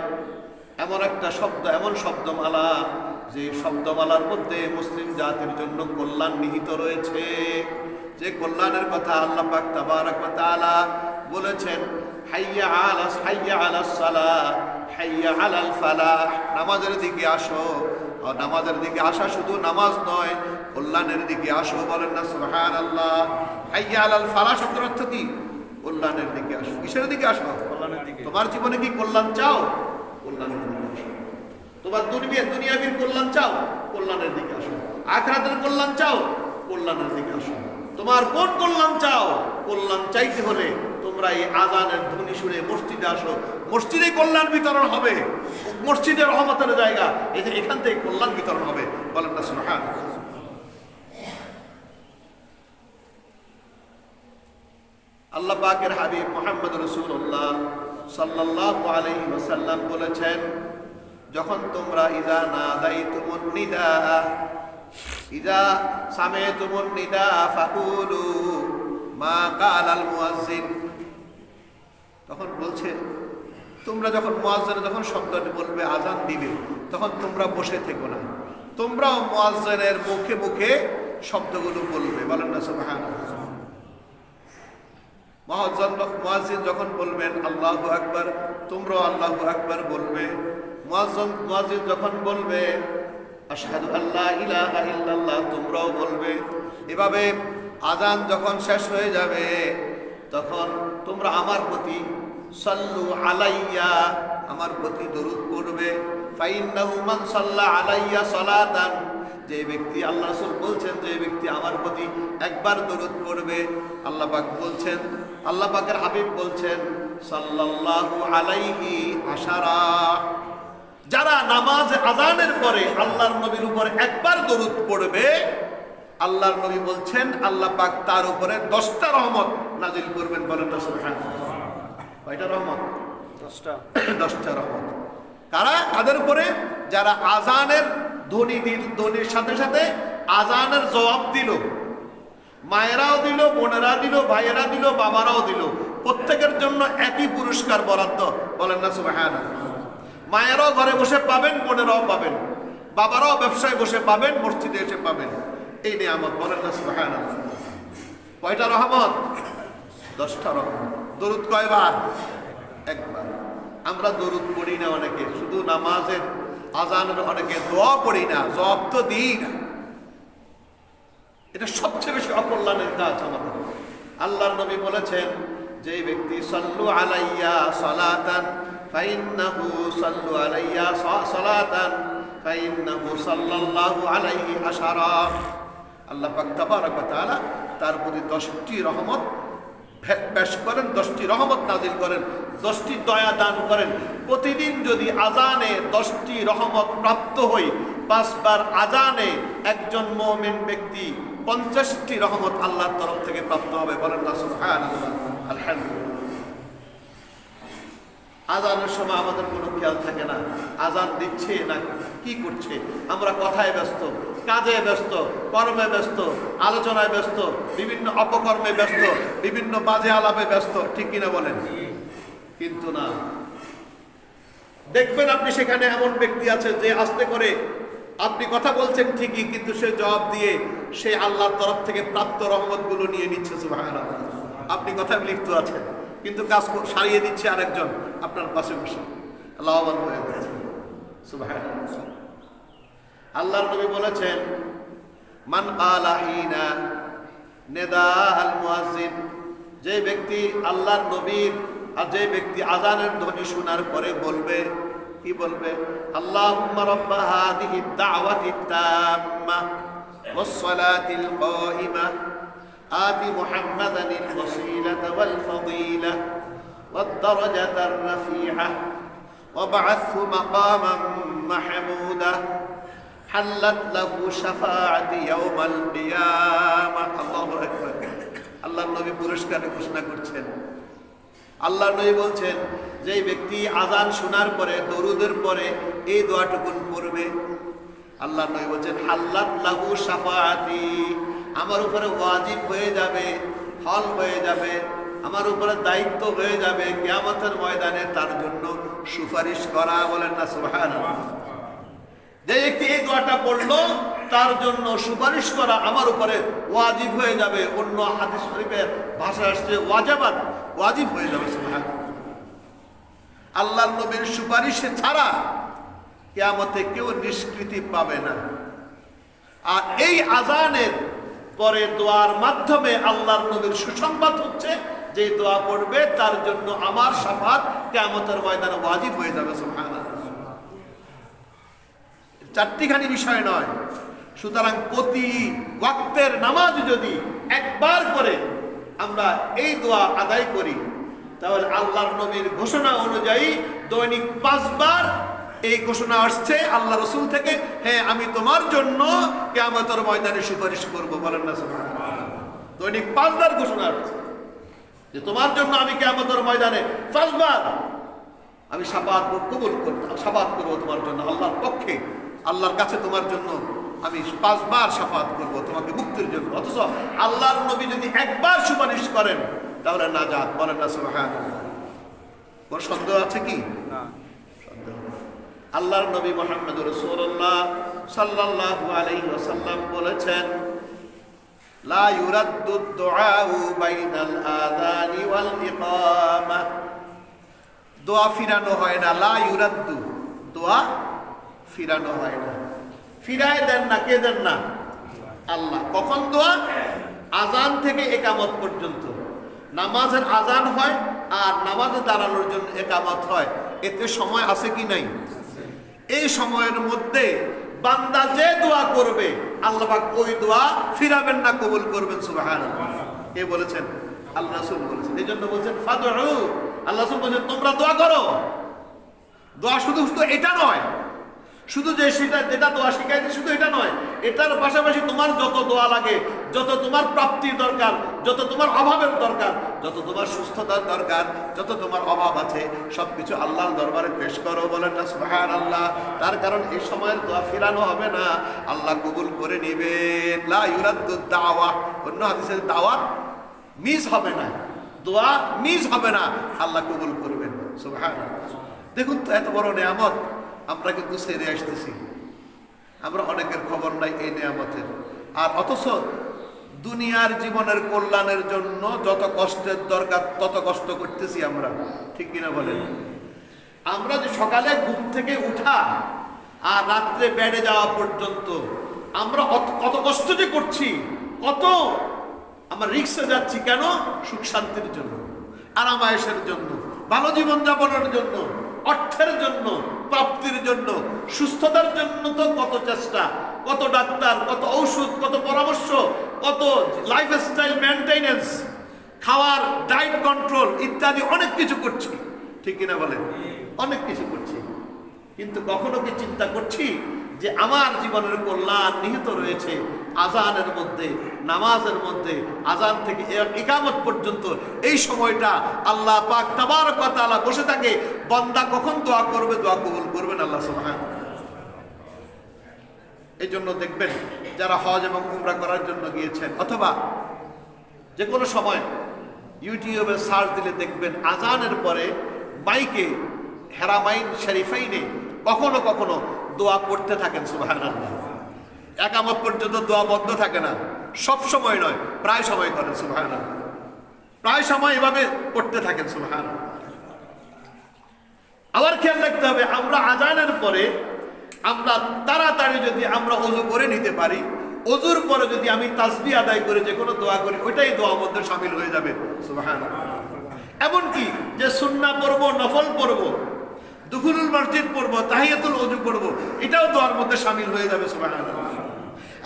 এমন একটা শব্দ, এমন শব্দমালা, যে শব্দমালার মধ্যে মুসলিম জাতির জন্য কল্যাণ নিহিত রয়েছে। যে কল্যাণের কথা আল্লাহ পাক তাবারাক ওয়া তাআলা বলেছেন, হাইয়া আলাস সালাহ, হাইয়া আলাল ফালাহ, নামাজের দিকে আসো। আর নামাজের দিকে আসা শুধু নামাজ নয়, কল্যাণের দিকে আসো। বলেন না সুবহানাল্লাহ। হাইয়া আলাল ফালাহ শব্দের অর্থ কি? কল্যাণের দিকে আসো। কিসের দিকে আসো? কল্যাণের দিকে। তোমার জীবনে কি কল্যাণ চাও? কল্যাণের দিকে আসো। তোমার দুনিয়াবীর কল্যাণ চাও? কল্যাণের দিকে আসো। আখিরাতের কল্যাণ চাও? কল্যাণের দিকে আসো। তোমার কোন কল্যাণ চাও? কল্যাণ চাইতে হলে তোমরা এই আযানের ধ্বনি শুনে মসজিদে আসো। মসজিদে কল্যাণ বিতরণ হবে, মসজিদের রহমতের জায়গা, এখান থেকে কল্যাণ বিতরণ হবে। বলেন না সুবহানাল্লাহ। আল্লাহ পাকের হাবিব মুহাম্মদ রাসূলুল্লাহ সাল্লাল্লাহু আলাইহি ওয়াসাল্লাম বলেছেন, যখন তোমরা ইযা নাদাইতুমুন নিদা, ইযা সামি'তুমুন নিদা ফাকুলু মা কালাল মুয়াজ্জিন, তখন বলছে তোমরা যখন মুয়াজ্জিন যখন শব্দটি বলবে, আযান দিবে, তখন তোমরা বসে থেকো না, তোমরাও মুয়াজ্জিনের মুখে মুখে শব্দগুলো বলবে। বলেন না সুবহানাল্লাহ। মুয়াজ্জিন যখন বলবেন আল্লাহু আকবার, তোমরাও আল্লাহু আকবার বলবে। মুয়াজ্জিন যখন বলবে আশহাদু আল্লা ইলাহা ইল্লাল্লাহ, তোমরাও বলবে। এভাবে আযান যখন শেষ হয়ে যাবে, তখন তোমরা আমার প্রতি সাল্লু আলাইয়া, আমার প্রতি দরুদ পড়বে। ফাইন্নাহু মান সাল্লা আলাইয়া সালাতান, যে ব্যক্তি, আল্লাহ রাসূল বলছেন, যে ব্যক্তি আমার প্রতি একবার দরুদ পড়বে, আল্লাহ পাক বলছেন, আল্লাহ পাকের হাবিব বলছেন সাল্লাল্লাহু আলাইহি আশারা, যারা নামাজ আযানের পরে আল্লাহর নবীর উপর একবার দরুদ পড়বে, আল্লাহর নবী বলছেন আল্লাহ পাক তার উপরে 10টা রহমত নাজিল করবেন। বলেন তো সুবহানাল্লাহ। কয়টা রহমত? 10টা রহমত। কারা? তাদের উপরে যারা আযানের ধ্বনির সাথে সাথে আযানের জবাব দিল, মায়েরাও দিল, বোনেরা দিল, ভাইয়েরা দিল, বাবারাও দিল, প্রত্যেকের জন্য একই পুরস্কার বরাদ্দ। বলেন না সুবহানাল্লাহ। মায়েরাও ঘরে বসে পাবেন, বোনেরাও পাবেন, বাবারাও ব্যবসায় বসে পাবেন, মসজিদে এসে পাবেন। এই নিয়ামত। বলেন না সুবহানাল্লাহ। কয়টা রহমত? 10টা রহমত। দরুদ কয়বার? একবার। আমরা দরুদ পড়ি না, অনেকে শুধু নামাজের আযানের, অনেকে দোয়া পড়ি না, জবাব তো দিই না। এটা সবচেয়ে বেশি অকল্যাণের কাজ আমাদের। আল্লাহর নবী বলেছেন, যে ব্যক্তি সাল্লু আলাইয়া সালাতান ফাইন্নাহু সাল্লু আলাইয়া সালাতান ফাইন্নাহু সাল্লাল্লাহু আলাইহি আশারা, আল্লাহ পাক তাবারাক ওয়া তাআলা তার প্রতি 10টি রহমত পেশ করেন, 10টি রহমত নাজিল করেন, 10টি দয়া দান করেন। প্রতিদিন যদি আযানে 10টি রহমত প্রাপ্ত হই, 5 বার আযানে একজন মুমিন ব্যক্তি 50টি রহমত আল্লাহর তরফ থেকে প্রাপ্ত হবে। বলেন না সুবহানাল্লাহ, আলহামদুলিল্লাহ। আযানের সময় আমাদের কোনো খেয়াল থাকে না, আযান দিচ্ছে না কি করছে, আমরা কথায় ব্যস্ত, কাজে ব্যস্ত, কর্মে ব্যস্ত, আলোচনায় ব্যস্ত, বিভিন্ন অপকর্মে ব্যস্ত, বিভিন্ন বাজে আলাপে ব্যস্ত, ঠিক কিনা বলেন? কিন্তু না, দেখবেন আপনি সেখানে এমন ব্যক্তি আছে যে আস্তে করে আপনি কথা বলছেন ঠিকই, কিন্তু সে জবাব দিয়ে সে আল্লাহর তরফ থেকে প্রাপ্ত রহমতগুলো নিয়ে নিচ্ছে। সুবহানাল্লাহ। আপনি কথায় লিপ্ত আছেন, কিন্তু কাজ সারিয়ে দিচ্ছে আরেকজন আপনার পাশে বসে, লাভবান হয়ে গেছে। সুবহানাল্লাহ। আল্লাহর নবী বলেছেন, মান ক্বালা হিনা নিদা আল মুয়াজ্জিন, যে ব্যক্তি আল্লাহর নবীর আর যে ব্যক্তি আযানের ধ্বনি শোনার পরে বলবে, কি বলবে? আল্লাহুম্মা রাব্বা হাযিহিদ দাওয়াতিত তাম্মা ওয়াস সালাতিল কায়িমা আতি মুহাম্মাদানিল ওয়াসিলাতা ওয়াল ফাদিলা ওয়াদ দারাজাতার রাফিআ ওয়াবআথহু মাকামান মাহমুদা হাল্লাত লাহু শাফাআতি ইয়াউমাল কিয়ামাহ। আল্লাহু আকবার। আল্লাহর নবী পুরস্কারের ঘোষণা করছেন। আল্লাহর নবী বলছেন, যে ব্যক্তি আযান শোনার পরে দরুদের পরে এই দোয়াটুকুন পড়বে, আল্লাহর নবী বলছেন হাল্লাত লাহু শাফাআতি, আমার উপরে ওয়াজিব হয়ে যাবে, হল হয়ে যাবে, আমার উপরে দায়িত্ব হয়ে যাবে কিয়ামতের ময়দানে তার জন্য সুপারিশ করা। বলেন না সুবহানাল্লাহ। যে ব্যক্তি এই দোয়াটা পড়লো তার জন্য সুপারিশ করা আমার উপরে ওয়াজিব হয়ে যাবে। অন্য হাদিস শরীফের ভাষা আসছে ওয়াজিবাত, ওয়াজিব হয়ে যাবে। সুবহানাল্লাহ। আল্লাহর নবীর সুপারিশে ছাড়া কিয়ামতে কেউ নিষ্কৃতি পাবে না। আর এই আযানের পরে দোয়ার মাধ্যমে আল্লাহর নবীর সুসংবাদ হচ্ছে, যে দোয়া পড়বে তার জন্য আমার শাফাত কিয়ামতের ময়দানে ওয়াজিব হয়ে যাবে। সুবহানাল্লাহ। চারটিখানি বিষয় নয়। সুতরাং প্রতি ওয়াক্তের নামাজ যদি একবার করে আমরা এই দোয়া আদায় করি, তাহলে আল্লাহর নবীর ঘোষণা অনুযায়ী দৈনিক 5 বার এই ঘোষণা আসছে আল্লাহ রাসূল থেকে, হ্যাঁ আমি তোমার জন্য কিয়ামতের ময়দানে সুপারিশ করব। বলেন না সুবহানাল্লাহ। দৈনিক 5 বার ঘোষণা আসছে যে তোমার জন্য আমি কিয়ামতের ময়দানে 5 বার আমি শাফাত কবুল করব, শাফাত করব তোমার জন্য আল্লাহর পক্ষে, আল্লাহর কাছে তোমার জন্য আমি 5 বার শাফাত করব তোমাকে মুক্তির জন্য। অথচ আল্লাহর নবী যদি একবার সুপারিশ করেন তাহলে নাজাত। বলেন না সুবহানাল্লাহ। কোন সন্দেহ আছে কি? না, সন্দেহ। আল্লাহর নবী মুহাম্মদুর রাসূলুল্লাহ সাল্লাল্লাহু আলাইহি ওয়াসাল্লাম বলেছেন, লা ইউরাদ্দু দুআউ বাইনাল আযানি ওয়াল ইকামা, দোয়া ফিরানো হয় না। লা ইউরাদ্দু, দোয়া ফিরানো হয় না। ফিরায় দেন না, কে দেন না? আল্লাহ। কখন দোয়া? আযান থেকে ইকামত পর্যন্ত। নামাজের আযান হয় আর নামাজে দাঁড়ানোর জন্য ইকামত হয়, এতে সময় আছে কি নাই? এই সময়ের মধ্যে বান্দা যে দোয়া করবে আল্লাহ পাক ওই দোয়া ফিরাবেন না, কবুল করবেন। সুবহানাল্লাহ। কে বলেছেন? আল্লাহ রাসূল বলেছেন। এই জন্য বলছেন ফাদউ, আল্লাহ রাসূল বলেছেন তোমরা দোয়া করো। দোয়া শুধু এটা নয়, শুধু যেটা দোয়া শিখাইতে শুধু এটা নয়, এটার পাশাপাশি তোমার যত দোয়া লাগে, যত তোমার প্রাপ্তির দরকার, যত তোমার অভাবের দরকার, যত তোমার সুস্থতার দরকার, যত তোমার অভাব আছে সবকিছু আল্লাহর দরবারে পেশ করো। বলেন না সুবহানাল্লাহ। তার কারণ এই সময়ের দোয়া ফিরানো হবে না, আল্লাহ কবুল করে নেবেন। লা ইউরাদ্দু দাওয়া, অন্য হাদিসে দাওয়াত মিস হবে না, দোয়া মিস হবে না, আল্লাহ কবুল করবেন। সুবহানাল্লাহ। দেখুন তো এত বড় নিয়ামত আমরা কিন্তু ছেড়ে আসতেছি, আমরা অনেকের খবর নাই এই নিয়ামতের। আর অথচ দুনিয়ার জীবনের কল্যাণের জন্য যত কষ্টের দরকার তত কষ্ট করতেছি আমরা, ঠিক কিনা বলেন? আমরা যে সকালে ঘুম থেকে উঠা আর রাত্রে বেডে যাওয়া পর্যন্ত আমরা কত কষ্ট যে করছি, কত আমরা রিক্সে যাচ্ছি, কেন? সুখ শান্তির জন্য, আরামায়েশের জন্য, ভালো জীবনযাপনের জন্য, অর্থের জন্য, প্রাপ্তির জন্য, সুস্থতার জন্য তো কত চেষ্টা, কত ডাক্তার, কত ঔষধ, কত পরামর্শ, কত লাইফস্টাইল মেনটেনেন্স, খাওয়ার ডায়েট কন্ট্রোল ইত্যাদি অনেক কিছু করছি, ঠিক কিনা বলেন? অনেক কিছু করছি, কিন্তু কখনো কি চিন্তা করছি যে আমার জীবনের কল্যাণ নিহিত রয়েছে আজানের মধ্যে, নামাজের মধ্যে, আজান থেকে ইকামত পর্যন্ত এই সময়টা আল্লাহ পাক তাবারক ওয়া তাআলা বসে থাকে, বান্দা কখন দোয়া করবে, দোয়া কবুল করবেন আল্লাহ সুবহানাহু। এই জন্য দেখবেন যারা হজ এবং উমরা করার জন্য গিয়েছেন অথবা যে কোনো সময় ইউটিউবে সার্চ দিলে দেখবেন আজানের পরে মাইকে হেরামাইন শরীফাইনে কখনো কখনো দোয়া করতে থাকেন। সুবহানাল্লাহ। একামত পর্যন্ত দোয়া বন্ধ থাকে না, সব সময় নয়, প্রায় সময় করেন। সুবহানাল্লাহ। প্রায় সময় এভাবে করতে থাকেন। সুবহানাল্লাহ। আবার খেয়াল রাখতে হবে, আমরা আজানের পরে আমরা তাড়াতাড়ি যদি আমরা ওযু করে নিতে পারি, ওযুর পরে যদি আমি তাসবিহ আদায় করে যে কোনো দোয়া করি, ওইটাই দোয়ার মধ্যে শামিল হয়ে যাবে। সুবহানাল্লাহ। এমনকি যে সুন্নাহ পড়বো, নফল পড়বো, দুখুলুল মসজিদ পড়বো, তাহিয়াতুল ওযু পড়বো, এটাও দোয়ার মধ্যে শামিল হয়ে যাবে। সুবহানাল্লাহ।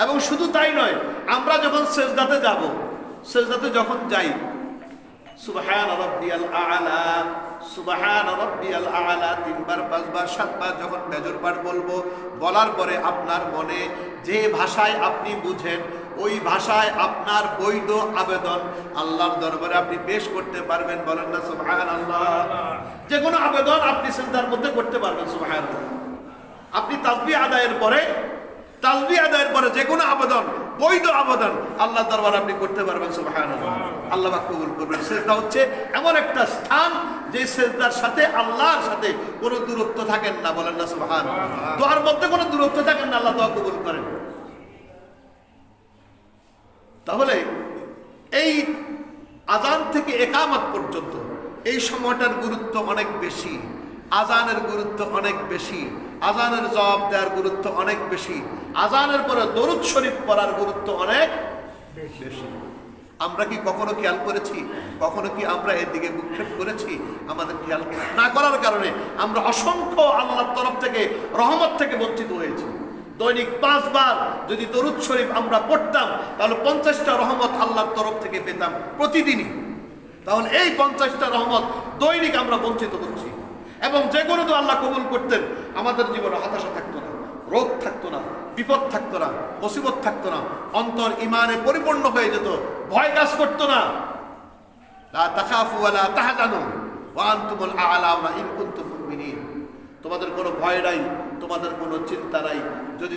এবং শুধু তাই নয়, আমরা যখন সেজদাতে যাব, সেজদাতে যখন যাই সুবহান রাব্বিয়াল আ'লা, সুবহান রাব্বিয়াল আ'লা 3 বার 5 বার 7 বার যখন বেজর বার বলবো, বলার পরে আপনার মনে যে ভাষায় আপনি বুঝেন ওই ভাষায় আপনার বৈধ আবেদন আল্লাহর দরবারে আপনি পেশ করতে পারবেন। বলেন না সুবহানাল্লাহ। যে কোনো আবেদন আপনি সিজদার মধ্যে করতে পারবেন। সুবহানাল্লাহ। আপনি তাসবিহ আদায়ের পরে যে কোনো আবেদন, বৈধ আবেদন আল্লাহর দরবারে আপনি করতে পারবেন। সুবহানাল্লাহ। আল্লাহ পাক কবুল করবেন। সিজদা হচ্ছে এমন একটা স্থান যে সিজদার সাথে আল্লাহর সাথে কোনো দূরত্ব থাকেন না। বলেন না সুবহানাল্লাহ। দোয়ার মধ্যে কোনো দূরত্ব থাকেন না, আল্লাহ দোয়া কবুল করেন। তাহলে এই আজান থেকে ইকামত পর্যন্ত এই সময়টার গুরুত্ব অনেক বেশি, আজানের গুরুত্ব অনেক বেশি, আজানের জবাব দেওয়ার গুরুত্ব অনেক বেশি, আজানের পরে দরুদ শরীফ পড়ার গুরুত্ব অনেক বেশি। আমরা কি কখনো খেয়াল করেছি? কখনো কি আমরা এর দিকে ভ্রুক্ষেপ করেছি? আমাদের খেয়াল না করার কারণে আমরা অসংখ্য আল্লাহর তরফ থেকে, রহমত থেকে বঞ্চিত হয়েছি। দৈনিক 5 বার যদি দরুদ শরীফ আমরা পড়তাম, তাহলে 50টা রহমত আল্লাহর তরফ থেকে পেতাম প্রতিদিনই। তাহলে এই 50টা রহমত দৈনিক আমরা বঞ্চিত হচ্ছি। এবং যে কোনো তো আল্লাহ কবুল করতেন, আমাদের জীবনে হতাশা থাকতো না, রোগ থাকতো না, বিপদ থাকতো না, মুসিবত থাকতো না, অন্তর ইমানে পরিপূর্ণ হয়ে যেত, ভয় কাজ করতো না। লা তাখাফু ওয়া লা তাহজানু ওয়া আনতুমুল আ'লাউনা ইন কুনতুম মুমিনিন। তোমাদের কোনো ভয় নাই, তোমাদের কোনো চিন্তা নাই, যদি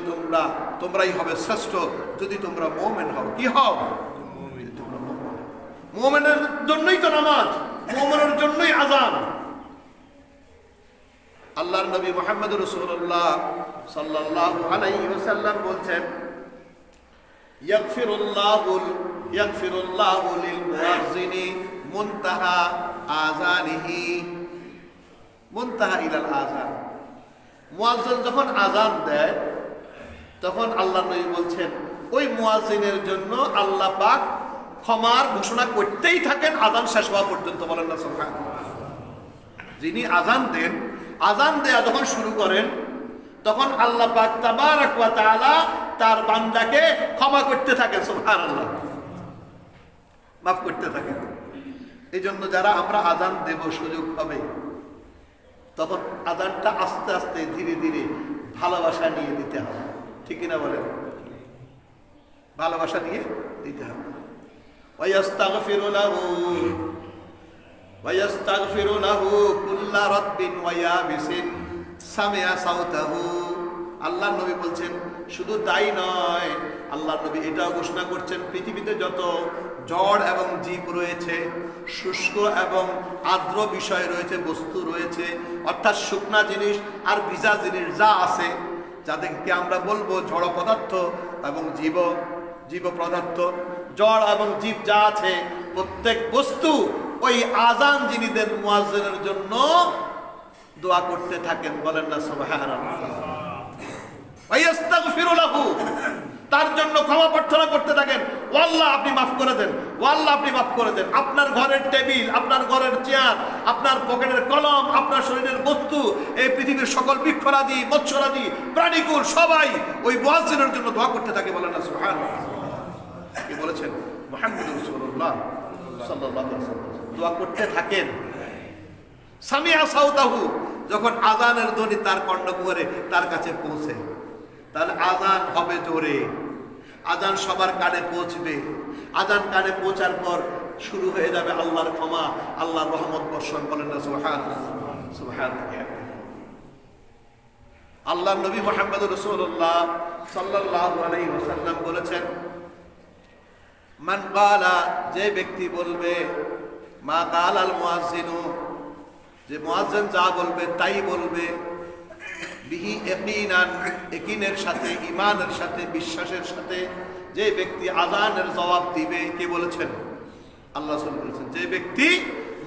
তোমরাই হবে শ্রেষ্ঠ যদি তোমরা মুমিন হও। কি হও? মুমিনের জন্যই তো নামাজ, মুমিনের জন্যই আযান। আল্লাহর নবী মুহাম্মদ রাসূলুল্লাহ সাল্লাল্লাহু আলাইহি ওয়াসাল্লাম বলছেন, ইয়াগফিরুল্লাহু লিল মুয়াজ্জিনি মুনতাহা আযানিহি, মুনতাহা ইলাল আযান। মুয়াজ্জিন যখন আযান দেয় তখন আল্লাহর নবী বলছেন ওই মুয়াজ্জিনের জন্য আল্লাহ পাক ক্ষমার ঘোষণা করতেই থাকেন আযান শেষ হওয়া পর্যন্ত। বলেন না সুবহানাল্লাহ। যিনি আযান দেন, আযান দেয়া যখন শুরু করেন তখন আল্লাহ পাক তাবারাক ওয়া তাআলা তার বান্দাকে ক্ষমা করতে থাকেন, সুবহানাল্লাহ, মাফ করতে থাকেন। এই জন্য যারা আমরা আজান দেব সুযোগ হবে, তখন আজানটা আস্তে আস্তে ধীরে ধীরে ভালোবাসা নিয়ে দিতে হবে, ঠিক কিনা বলেন? ভালোবাসা নিয়ে দিতে হবে। ওয়ায়াস্তাগফিরু লাহু কুল্লা রাব্বিন ওয়া ইয়াবিসিন সামিআ সাওতাহু। আল্লাহর নবী বলছেন শুধু তাই নয়, আল্লাহর নবী এটাও ঘোষণা করছেন পৃথিবীতে যত জড় এবং জীব রয়েছে, শুষ্ক এবং আর্দ্র বিষয় রয়েছে, বস্তু রয়েছে, অর্থাৎ শুকনা জিনিস আর ভিজা জিনিস যা আছে, যাদেরকে আমরা বলবো জড় পদার্থ এবং জীব পদার্থ, জড় এবং জীব যা আছে প্রত্যেক বস্তু ওই আজান যিনি দেন মুয়াজ্জিনের জন্য দোয়া করতে থাকেন, বলেন না সুবহানাল্লাহ। ওয়ায়াস্তাগফিরু লাহু, তার জন্য ক্ষমা প্রার্থনা করতে থাকেন, ও আল্লাহ আপনি মাফ করে দেন, ও আল্লাহ আপনি মাফ করে দেন। আপনার ঘরের টেবিল, আপনার ঘরের চেয়ার, আপনার পকেটের কলম, আপনার শরীরের বস্তু, এই পৃথিবীর সকল বৃক্ষরাজি, মৎস্যরাজি, প্রাণীকুল সবাই ওই মুয়াজ্জিনের জন্য দোয়া করতে থাকে, বলেন না সুবহানাল্লাহ। কি বলেছেন মুহাম্মদুর রাসূলুল্লাহ সাল্লাল্লাহু আলাইহি ওয়াসাল্লাম, দোয়া করতে থাকেন। সামিআ সাওতাহু, যখন আজানের ধ্বনি তার কর্ণকুহরে তার কাছে পৌঁছে, তাহলে আজান হবে জোরে, আজান সবার কানে পৌঁছবে। আজান কানে পৌঁছার পর শুরু হয়ে যাবে আল্লাহর ক্ষমা, আল্লাহর রহমত বর্ষণ, বলেন না সুবহানাল্লাহ সুবহানাল্লাহ। আল্লাহর নবী মুহাম্মদুর রাসূলুল্লাহ সাল্লাল্লাহু আলাইহি ওয়াসাল্লাম বলেছেন, মান ক্বালা, যে ব্যক্তি বলবে, মা ক্বালাল মুয়াজ্জিনু, যে মুয়াজ্জিন যা বলবে তাই বলবে, বিহি ইয়াকিনান, ইয়াকিনের সাথে, ঈমানের সাথে, বিশ্বাসের সাথে, যে ব্যক্তি আযানের জবাব দিবে, কে বলেছেন? আল্লাহ রাসূল বলেছেন, যে ব্যক্তি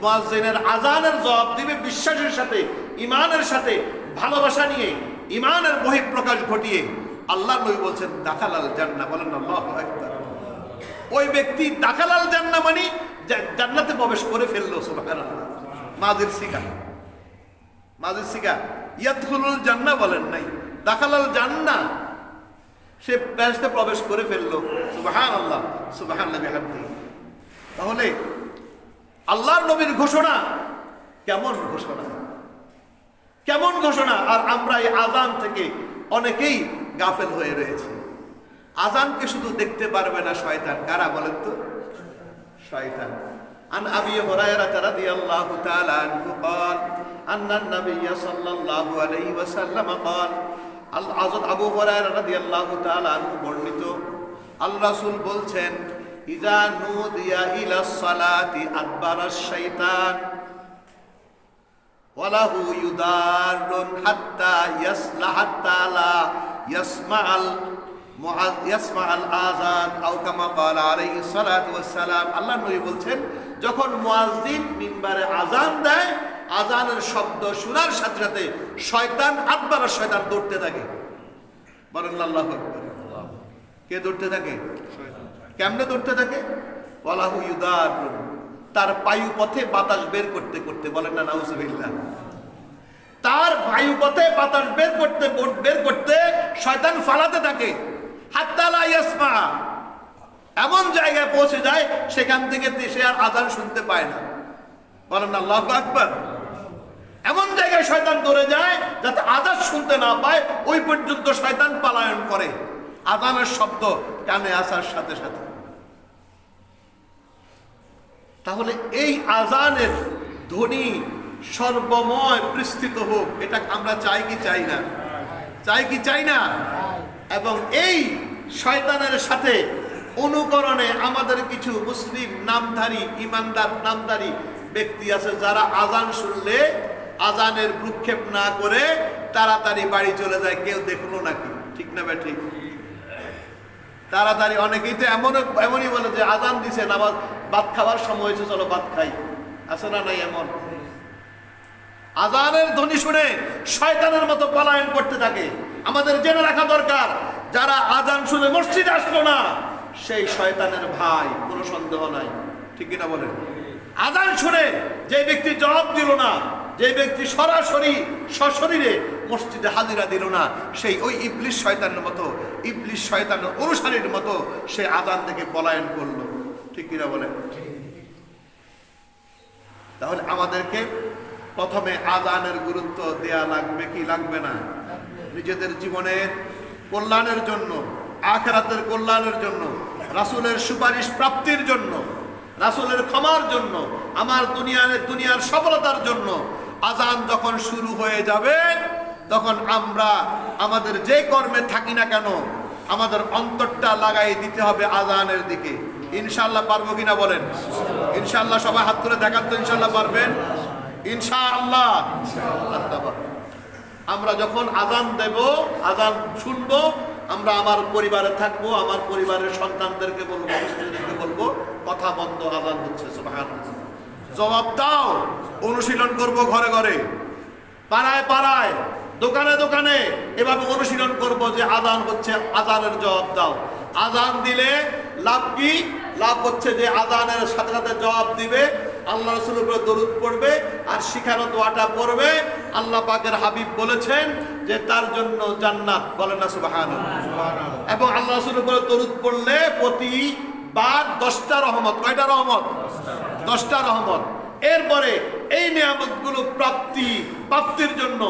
মুয়াজ্জিনের আযানের জবাব দিবে বিশ্বাসের সাথে, ঈমানের সাথে, ভালোবাসা নিয়ে, ঈমানের বহিঃপ্রকাশ ঘটিয়ে, আল্লাহ নবী বলছেন দাখালাল জান্নাহ, বলেন আল্লাহু আকবার। ওই ব্যক্তি দাখালাল জান্নাহ মানে জান্নাতে প্রবেশ করে ফেললো, সুবহানাল্লাহ। মাজির সিগা ইয়াদখুলুল জান্নাহ বলেন নাই, দাখালাল জান্নাহ, সে বেহেশতে প্রবেশ করে ফেললো, সুবহানাল্লাহ সুবহানাল্লাহ বিহামদিহি। তাহলে আল্লাহর নবীর ঘোষণা কেমন ঘোষণা, কেমন ঘোষণা! আর আমরা এই আযান থেকে অনেকেই গাফেল হয়ে রয়েছে। আযানকে শুধু দেখতে পারবে না শয়তান, কারা বলেন তো? শয়তান। عن أبي هريرة رضي الله تعالى عنه قال أن النبي صلى الله عليه وسلم قال, হযরত আবু হুরায়রা রাদিয়াল্লাহু তাআলা আনহু বর্ণিত, আল্লাহ রাসূল বলছেন, ইযা নুদিয়া ইলাস সালাতি আদবারাশ শাইতান ওয়ালাহু ইউদারুন হাত্তা লা ইয়াসমাআল আযান আও কামা ক্বালা আলাইহিস সালাতু ওয়াস সালাম। আল্লাহর নবী বলছেন, যখন মুয়াজ্জিন মিম্বারে আযান দেয়, আযানের শব্দ শোনার সাথে সাথে শয়তান, আদবার শয়তান দৌড়তে থাকে, বলেন আল্লাহু আকবার। কে দৌড়তে থাকে? শয়তান। কেমনে দৌড়তে থাকে? ওয়ালাহু ইউদারুন, তার বায়ু পথে বাতাস বের করতে করতে, বলেন না নাউযুবিল্লাহ। তার বায়ু পথে বাতাস বের করতে শয়তান ফালাতে থাকে, হাত্তা লা ইয়াসমা, এমন জায়গায় পৌঁছে যায় সেখান থেকে সে আর আযান শুনতে পায় না, বলেন আল্লাহু আকবার। এমন জায়গায় শয়তান দৌড়ে যায় যাতে আযান শুনতে না পায়, ওই পর্যন্ত শয়তান পলায়ন করে আযানের শব্দ কানে আসার সাথে সাথে। তাহলে এই আযানের ধ্বনি সর্বময় বিস্তৃত হোক, এটা আমরা চাই কি চাই না? চাই কি চাই না? এবং এই শয়তানের সাথে অনুকরণে আমাদের কিছু মুসলিম নামধারী, ইমানদার নামধারী ব্যক্তি আছে, যারা আযান শুনলে আযানের ভ্রুক্ষেপ না করে তাড়াতাড়ি বাড়ি চলে যায়, কেউ দেখলো নাকি, ঠিক না বে ঠিক? তাড়াতাড়ি, অনেকেই তো এমনই বলে যে আযান দিছে, নামাজ ভাত খাবার সময় হয়েছে, চলো ভাত খাই, আছে না নাই? এমন আযানের ধ্বনি শুনে শয়তানের মতো পলায়ন করতে থাকে। আমাদের জেনে রাখা দরকার, যারা আযান শুনে মসজিদে আসলো না, সেই শয়তানের ভাই, কোনো সন্দেহ নাই, ঠিক কিনা বলেন? আযান শুনে যে ব্যক্তি জবাব দিল না, যে ব্যক্তি সরাসরি সশরীরে মসজিদে হাজিরা দিল না, সেই ওই ইবলিস শয়তানের মতো, ইবলিস শয়তানের অনুসারীর মতো সে আযান থেকে পলায়ন করলো। ঠিক কিনা বলেন? তাহলে আমাদেরকে প্রথমে আযানের গুরুত্ব দেয়া লাগবে কি লাগবে না? নিজেদের জীবনের কল্যাণের জন্য, আখিরাতের কল্যাণের জন্য, রাসূলের সুপারিশ প্রাপ্তির জন্য, রাসূলের ক্ষমার জন্য, আমার দুনিয়ার সফলতার জন্য আযান যখন শুরু হয়ে যাবে তখন আমরা আমাদের যে কর্মে থাকি না কেন আমাদের অন্তরটা লাগাই দিতে হবে আযানের দিকে। ইনশাআল্লাহ পারবো কিনা বলেন? ইনশাআল্লাহ সবাই হাত তুলে দেখান তো, ইনশাআল্লাহ পারবেন? ইনশাআল্লাহ। আমরা যখন আযান দেব, আযান শুনবো, আমরা আমার পরিবারে থাকবো, আমার পরিবারের সন্তানদেরকে বলবো, স্ত্রীদেরকে বলবো, কথা বন্ধ, আযান হচ্ছে, সুবহানাল্লাহ। জবাব দাও। অনুশীলন করব ঘরে ঘরে, পাড়ায় পাড়ায়, দোকানে দোকানে, এভাবে অনুশীলন করব যে আযান হচ্ছে, আযানের জবাব দাও। আযান দিলে লাভ কি? লাভ হচ্ছে যে আযানের সাথে সাথে জবাব দিবে, আল্লাহ রাসূলের উপর দরুদ পড়বে, আর শিখানো দোয়াটা পড়বে। আল্লাহ পাকের হাবিব বলেছেন যে তার জন্য জান্নাত, বলেন না সুবহানাল্লাহ। এবং আল্লাহ রাসূলের উপর দরুদ পড়লে প্রতিবার 10টা রহমত। কয়টা রহমত? 10টা রহমত। এরপরে এই নিয়ামতগুলো প্রাপ্তির জন্য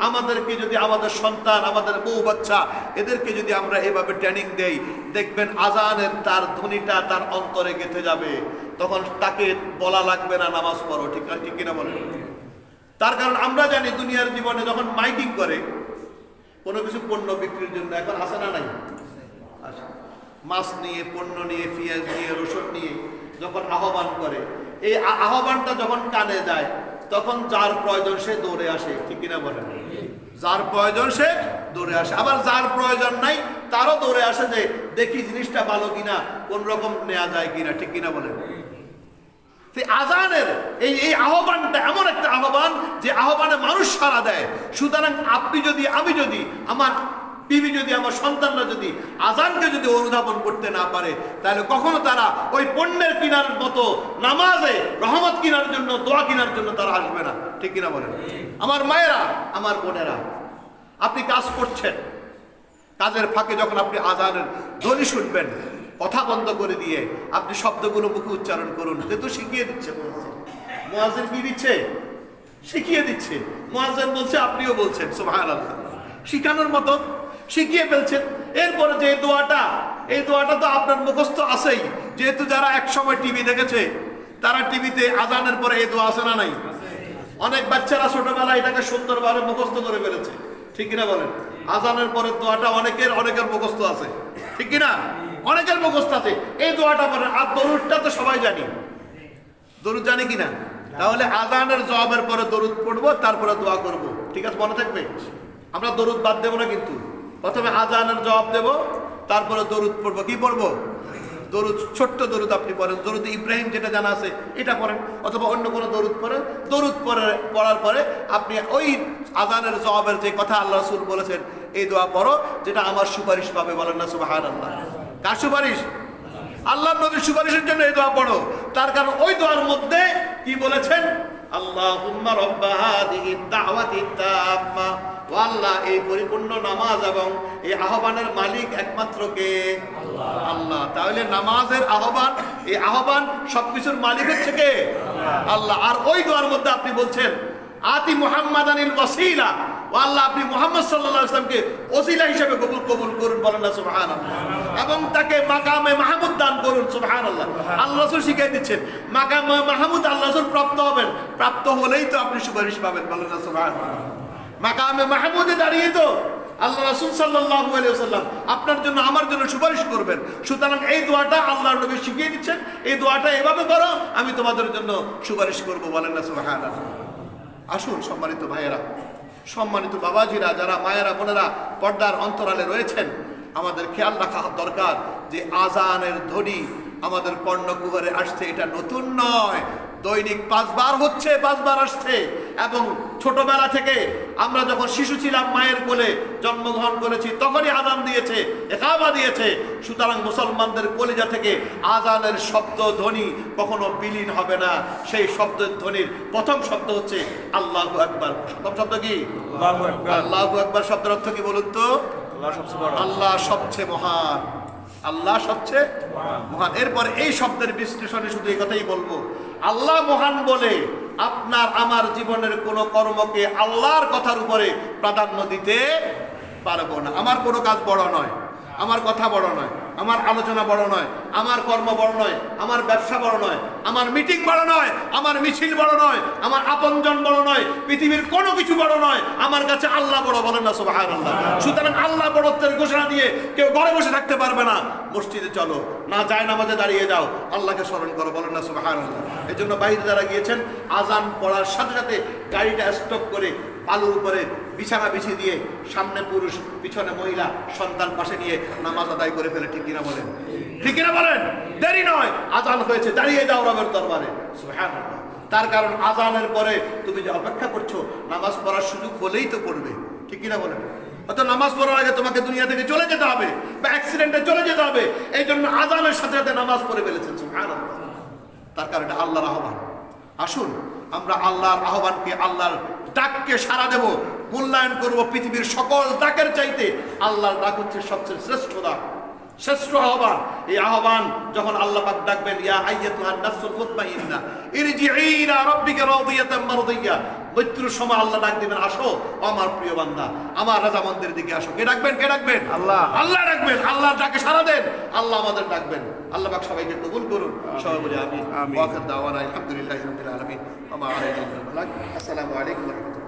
আমাদেরকে যদি আমাদের সন্তান, আমাদের বউ বাচ্চা, এদেরকে যদি আমরা এভাবে ট্রেনিং দেই, দেখবেন আযানের তার ধ্বনিটা তার অন্তরে গেঁথে যাবে। তখন তাকে বলা লাগবে না নামাজ পড়ো। ঠিক কিনা বলেন? তার কারণ আমরা জানি দুনিয়ার জীবনে যখন মাইকিং করে কোনো কিছু পণ্য বিক্রির জন্য, এখন আসে না নাই? মাছ নিয়ে, পণ্য নিয়ে, পেঁয়াজ নিয়ে, রসুন নিয়ে যখন আহ্বান করে, এই আহ্বানটা যখন কানে যায় তখন যার প্রয়োজন সে দৌড়ে আসে। ঠিক কিনা বলেন? যার প্রয়োজন সে দৌড়ে আসে, আবার যার প্রয়োজন নাই তারও দৌড়ে আসে যে দেখি জিনিসটা ভালো কিনা, কোন রকম নেওয়া যায় কিনা। ঠিক কিনা বলেন? আযানের এই আহ্বানটা এমন একটা আহ্বান যে আহ্বানে মানুষ সাড়া দেয়। সুতরাং আপনি যদি, আমি যদি, আমার বিবি যদি, আমার সন্তানরা যদি আযানকে যদি অনুধাবন করতে না পারে, তাহলে কখনো তারা ওই পণ্যের কিনার মতো নামাজে রহমত কিনার জন্য, দোয়া কিনার জন্য তারা আসবে না। ঠিক কিনা বলেন? আমার মায়েরা, আমার বোনেরা, আপনি কাজ করছেন, কাজের ফাঁকে যখন আপনি আযানের ধ্বনি শুনবেন, কথা বন্ধ করে দিয়ে আপনি শব্দগুলো মুখে উচ্চারণ করুন। যেহেতু শিখিয়ে দিচ্ছে মুয়াজ্জিন, কি দিচ্ছে? শিখিয়ে দিচ্ছে। মুয়াজ্জিন বলছে, আপনিও বলছেন, সুবহানাল্লাহ। শিখানোর মতো শিখিয়ে ফেলছেন। এরপরে যে দোয়াটা, এই দোয়াটা তো আপনার মুখস্থ আছেই। যেহেতু যারা এক সময় টিভি দেখেছে, তারা টিভিতে আযানের পরে এই দোয়া আছে না নাই? অনেক বাচ্চারা ছোটবেলায় এটাকে সুন্দরভাবে মুখস্থ করে ফেলেছে। ঠিক কিনা বলেন? আযানের পরে দোয়াটা অনেকের মুখস্থ আছে। ঠিক কিনা? অনেকের মুখস্থ আছে এই দোয়াটা পরে। আর দরুদটা তো সবাই জানি, দরুদ জানি কিনা? তাহলে আযানের জবাবের পরে দরুদ পড়বো, তারপরে দোয়া করব। ঠিক আছে? মনে থাকবে? আমরা দরুদ বাদ দেবো না কিন্তু। প্রথমে আযানের জবাব দেব, তারপরে দরুদ পড়বো। কি পড়বো? দরুদ, ছোট্ট দরুদ আপনি পড়েন, দরুদ ইব্রাহিম যেটা জানা আছে এটা পড়েন, অথবা অন্য কোনো দরুদ পড়েন। দরুদ পড়ার পরে আপনি ওই আযানের জবাবের যে কথা আল্লাহ রাসূল বলেছেন এই দোয়া পড়ো, যেটা আমার সুপারিশ পাবে। বলেন না সুবহানাল্লাহ। কার সুপারিশ? আল্লাহর নবীর সুপারিশের জন্য এই দোয়া পড়ো। তার কারণ ওই দোয়ার মধ্যে কি বলেছেন? আল্লাহুম্মা রাব্বা হাযিহিদ দাওয়াতিত তাম্মা, ও আল্লাহ, এই পরিপূর্ণ নামাজ এবং এই আহ্বানের মালিক একমাত্র কে? আল্লাহ। তাহলে নামাজের আহ্বান, এই আহ্বান সবকিছুর মালিক হচ্ছে কে? আল্লাহ। আর ওই দোয়ার মধ্যে আপনি বলছেন আতি মুহাম্মাদানিল ওয়াসিলা, ও আল্লাহ, আপনি মুহাম্মদ সাল্লাল্লাহু আলাইহি ওয়াসাল্লামকে ওসিলা হিসেবে কবুল করুন। বলেন না সুবহানাল্লাহ। এবং তাকে মাকামে মাহমুদ দান করুন। সুবহানাল্লাহ। আল্লাহ রাসূল শিখিয়ে দিচ্ছেন মাকামে মাহমুদ আল্লাহ রাসূল প্রাপ্ত হবেন, প্রাপ্ত হলেই তো আপনি সুপারিশ পাবেন। বলেন না সুবহানাল্লাহ। মাকামে মাহমুদে দাঁড়িয়ে তো আল্লাহ রাসূল সাল্লাল্লাহু আলাইহি ওয়াসাল্লাম আপনার জন্য, আমার জন্য সুপারিশ করবেন। সুতরাং এই দোয়াটা আল্লাহর নবী শিখিয়ে দিচ্ছেন, এই দোয়াটা এভাবে করো, আমি তোমাদের জন্য সুপারিশ করব। বলেন না সুবহানাল্লাহ। আসুন সম্মানিত ভাইয়েরা, সম্মানিত বাবাজিরা, যারা মায়েরা, বোনেরা পর্দার অন্তরালে রয়েছেন, আমাদের খেয়াল রাখা দরকার যে আযানের ধ্বনি আমাদের কর্ণকুহরে আসছে, এটা নতুন নয়। দৈনিক 5 বার হচ্ছে, 5 বার আসছে। এবং ছোটবেলা থেকে আমরা যখন শিশু ছিলাম মায়ের কোলে জন্মগ্রহণ করেছি তখনই আযান দিয়েছে, ইকামা দিয়েছে। সুতরাং মুসলমানদের কলিজা থেকে আযানের শব্দ ধ্বনি কখনো বিলীন হবে না। সেই শব্দের ধ্বনির প্রথম শব্দ হচ্ছে আল্লাহু আকবার। প্রথম শব্দ কি? আল্লাহু আকবার। আল্লাহু আকবার শব্দের অর্থ কি বলুন তো? আল্লাহ সবচেয়ে বড়। আল্লাহ সবচেয়ে মহান, আল্লাহ সবচেয়ে মহান। এরপরে এই শব্দের বিশ্লেষণে শুধু এই কথাই বলবো, আল্লাহ মহান বলে আপনার আমার জীবনের কোনো কর্মকে আল্লাহর কথার উপরে প্রাধান্য দিতে পারবো না। আমার কোনো কাজ বড় নয়, আমার কথা বড় নয়, আমার আলোচনা বড় নয়, আমার কর্ম বড় নয়, আমার ব্যবসা বড় নয়, আমার মিটিং বড় নয়, আমার মিছিল বড় নয়, আমার আপনজন বড় নয়, পৃথিবীর কোনো কিছু বড় নয়। আমার কাছে আল্লাহ বড়, বলেন না সুবহানাল্লাহ। সুতরাং আল্লাহ বড়ত্বের ঘোষণা দিয়ে কেউ ঘরে বসে থাকতে পারবে না। মসজিদে চলো, না যায় নামাজে দাঁড়িয়ে যাও, আল্লাহকে স্মরণ করো, বলেন না সুবহানাল্লাহ। এই জন্য বাইরে যারা গিয়েছেন আজান পড়ার সাথে সাথে গাড়িটা স্টপ করে বালুর উপরে বিছানা বিছিয়ে দিয়ে সামনে পুরুষ পিছনে মহিলা সন্তান পাশে নিয়ে নামাজ আদায় করে ফেলে। ঠিক কিনা বলেন? ঠিক কিনা বলেন? দেরি নয়, আজান হয়েছে, দাঁড়িয়ে যাও রবের দরবারে। সুবহানাল্লাহ। তার কারণ আজানের পরে তুমি যে অপেক্ষা করছো নামাজ পড়ার সুযোগ হলেই তো পড়বে। ঠিক কিনা বলেন? অত নামাজ পড়ার আগে তোমাকে দুনিয়া থেকে চলে যেতে হবে বা অ্যাক্সিডেন্টে চলে যেতে হবে। এই জন্য আজানের সাথে সাথে নামাজ পড়ে ফেলেছেন। সুবহানাল্লাহ। তার কারণে আল্লাহর আহ্বান। আসুন আমরা আল্লাহর আহ্বানকে, আল্লাহর ডাককে সাড়া দেব, মূল্যায়ন করব। পৃথিবীর সকল ডাকের চাইতে আল্লাহর ডাক হচ্ছে সবচেয়ে শ্রেষ্ঠ ডাক, শ্রেষ্ঠ আহ্বান। এই আহ্বান যখন আল্লাহ পাক ডাকবেন, ইয়া আইয়াতুহান নাফসুল মুতমাইন্না ইরজিই ইলা রাব্বিকা রাদিয়াতাম মারদিয়া, মৃত্যুর সময় আল্লাহ ডাক দিবেন, আসো আমার প্রিয় বান্দা, আমার রাজামন্দির দিকে আসো। কে ডাকবেন? কে ডাকবেন? আল্লাহ। আল্লাহ ডাকবেন। আল্লাহর ডাকে সাড়া দেন, আল্লাহ আমাদের ডাকবেন। আল্লাহ পাক সবাইকে কবুল করুন। সবাই বলি আমিন। ওয়া আখির দাওয়ানা আলহামদুলিল্লাহি রাব্বিল আলামিন। ওয়া মা আলাইনা ইল্লাল বালাগ। আসসালামু আলাইকুম ওয়া রাহমাতুল্লাহ।